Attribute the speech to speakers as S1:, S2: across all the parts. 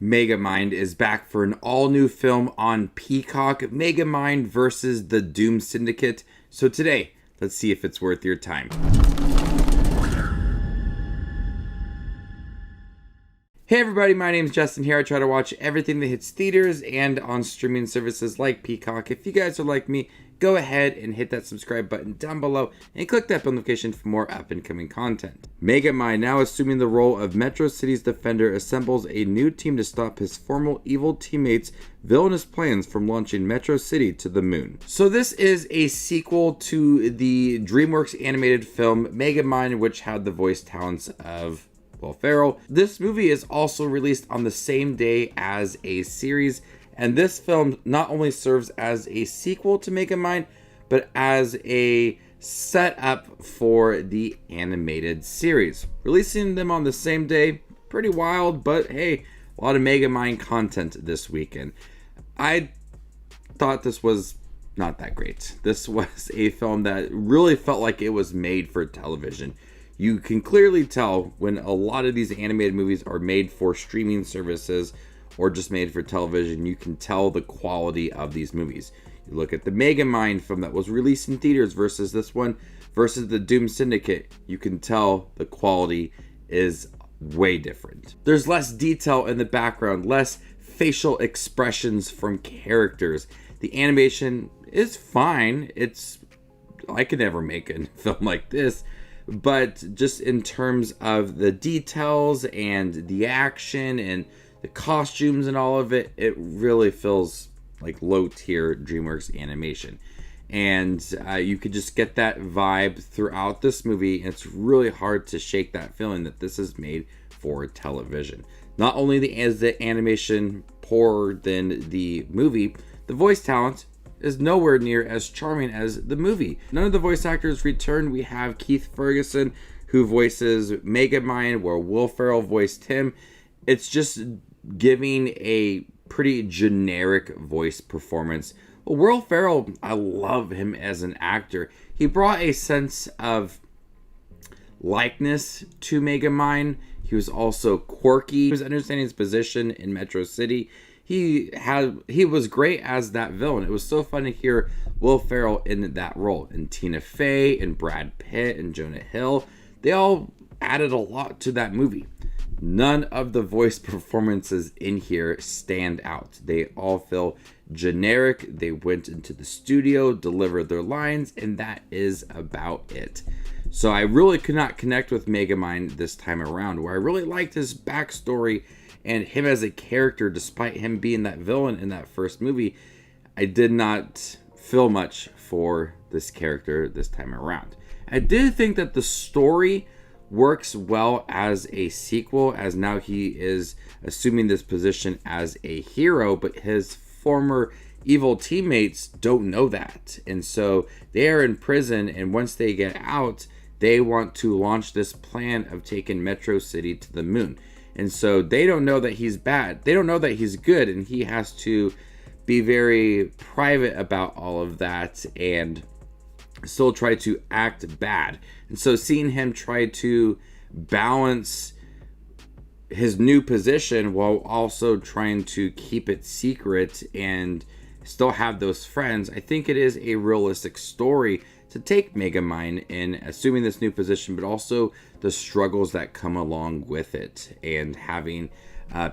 S1: Megamind is back for an all-new film on Peacock, Megamind versus the Doom Syndicate. So today, let's see if it's worth your time. Hey everybody, my name is Justin here. I try to watch everything that hits theaters and on streaming services like Peacock. If you guys are like me, go ahead and hit that subscribe button down below and click that bell notification for more up-and-coming content. Megamind, now assuming the role of Metro City's defender, assembles a new team to stop his former evil teammates' villainous plans from launching Metro City to the moon. So this is a sequel to the DreamWorks animated film Megamind, which had the voice talents of Will Ferrell. This movie is also released on the same day as a series, and this film not only serves as a sequel to Megamind, but as a setup for the animated series. Releasing them on the same day, pretty wild, but hey, a lot of Megamind content this weekend. I thought this was not that great. This was a film that really felt like it was made for television. You can clearly tell when a lot of these animated movies are made for streaming services or just made for television. You can tell the quality of these movies. You look at the Megamind film that was released in theaters versus this one versus the Doom Syndicate. You can tell the quality is way different. There's less detail in the background, less facial expressions from characters. The animation is fine. I could never make a film like this. But just in terms of the details and the action and the costumes and all of it, it really feels like low-tier DreamWorks animation. And you could just get that vibe throughout this movie. And it's really hard to shake that feeling that this is made for television. Not only is the animation poorer than the movie, the voice talent is nowhere near as charming as the movie. None of the voice actors returned. We have Keith Ferguson, who voices Megamind, where Will Ferrell voiced him. It's just giving a pretty generic voice performance. Well, Will Ferrell, I love him as an actor. He brought a sense of likeness to Megamind. He was also quirky. He was understanding his position in Metro City. He was great as that villain. It was so fun to hear Will Ferrell in that role. And Tina Fey and Brad Pitt and Jonah Hill, they all added a lot to that movie. None of the voice performances in here stand out. They all feel generic. They went into the studio, delivered their lines, and that is about it. So I really could not connect with Megamind this time around, where I really liked his backstory and him as a character. Despite him being that villain in that first movie, I did not feel much for this character this time around. I did think that the story works well as a sequel, as now he is assuming this position as a hero, but his former evil teammates don't know that. And so they are in prison, and once they get out, they want to launch this plan of taking Metro City to the moon. And so they don't know that he's bad. They don't know that he's good, and he has to be very private about all of that and still try to act bad. And so seeing him try to balance his new position while also trying to keep it secret and still have those friends, I think it is a realistic story to take Megamind in assuming this new position, but also the struggles that come along with it, and having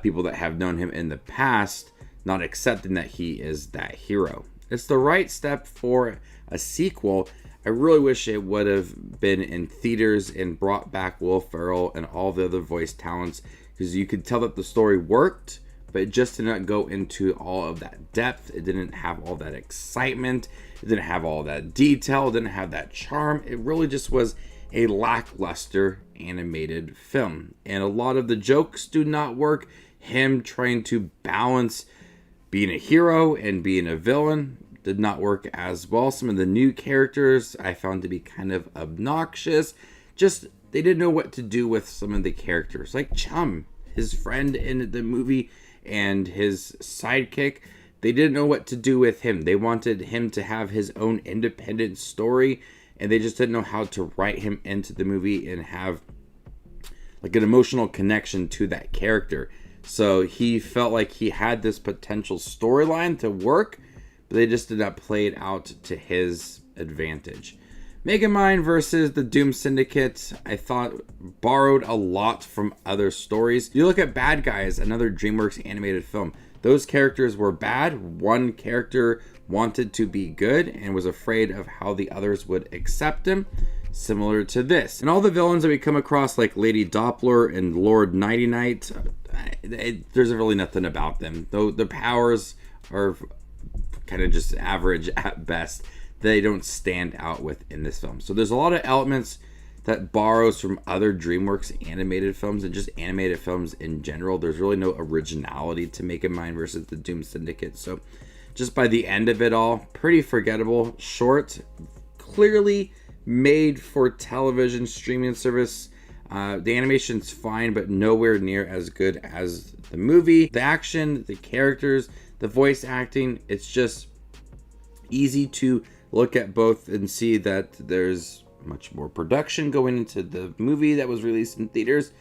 S1: people that have known him in the past not accepting that he is that hero. It's the right step for a sequel. I really wish it would have been in theaters and brought back Will Ferrell and all the other voice talents, because you could tell that the story worked, but it just did not go into all of that depth. It didn't have all that excitement. It didn't have all that detail. It didn't have that charm. It really just was a lackluster animated film. And a lot of the jokes do not work. Him trying to balance being a hero and being a villain did not work as well. Some of the new characters I found to be kind of obnoxious. Just, they didn't know what to do with some of the characters. Like Chum, his friend in the movie, and his sidekick. They didn't know what to do with him. They wanted him to have his own independent story, and they just didn't know how to write him into the movie and have like an emotional connection to that character. So he felt like he had this potential storyline to work, but they just did not play it out to his advantage. Megamind versus the Doom Syndicate, I thought borrowed a lot from other stories. You look at Bad Guys, another DreamWorks animated film. Those characters were bad. One character wanted to be good and was afraid of how the others would accept him. Similar to this. And all the villains that we come across, like Lady Doppler and Lord Nighty Night, there's really nothing about them. Though their powers are kind of just average at best. They don't stand out within this film. So there's a lot of elements that borrows from other DreamWorks animated films and just animated films in general. There's really no originality to Megamind versus the Doom Syndicate. So just by the end of it all, pretty forgettable, short, clearly made for television streaming service. The animation's fine, but nowhere near as good as the movie. The action, the characters, the voice acting, it's just easy to look at both and see that there's much more production going into the movie that was released in theaters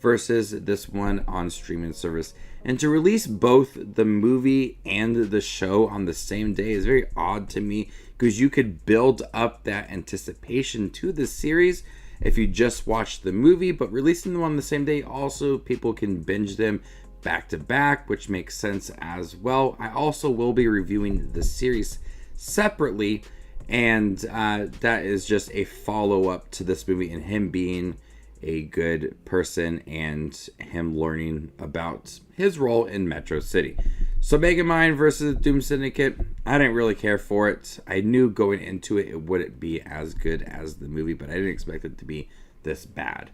S1: versus this one on streaming service. And to release both the movie and the show on the same day is very odd to me, because you could build up that anticipation to the series if you just watch the movie, but releasing them on the same day, also people can binge them back to back, which makes sense as well. I also will be reviewing the series separately, and that is just a follow-up to this movie and him being a good person and him learning about his role in Metro City. So Megamind versus Doom Syndicate, I didn't really care for it. I knew going into it wouldn't be as good as the movie, but I didn't expect it to be this bad.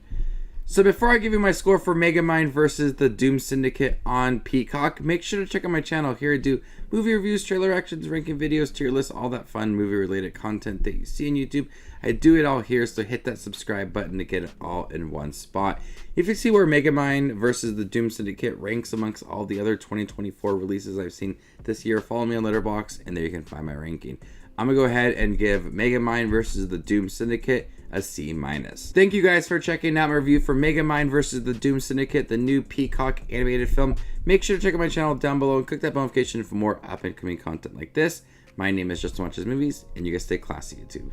S1: So before I give you my score for Megamind versus the Doom Syndicate on Peacock, make sure to check out my channel. Here I do movie reviews, trailer reactions, ranking videos, tier lists, all that fun movie-related content that you see on YouTube. I do it all here, so hit that subscribe button to get it all in one spot. If you see where Megamind versus the Doom Syndicate ranks amongst all the other 2024 releases I've seen this year, follow me on Letterboxd, and there you can find my ranking. I'm going to go ahead and give Megamind versus the Doom Syndicate a C-. Thank you guys for checking out my review for Megamind versus the Doom Syndicate, the new Peacock animated film. Make sure to check out my channel down below and click that notification for more up-and-coming content like this. My name is Justin Watches Movies, and you guys stay classy, YouTube.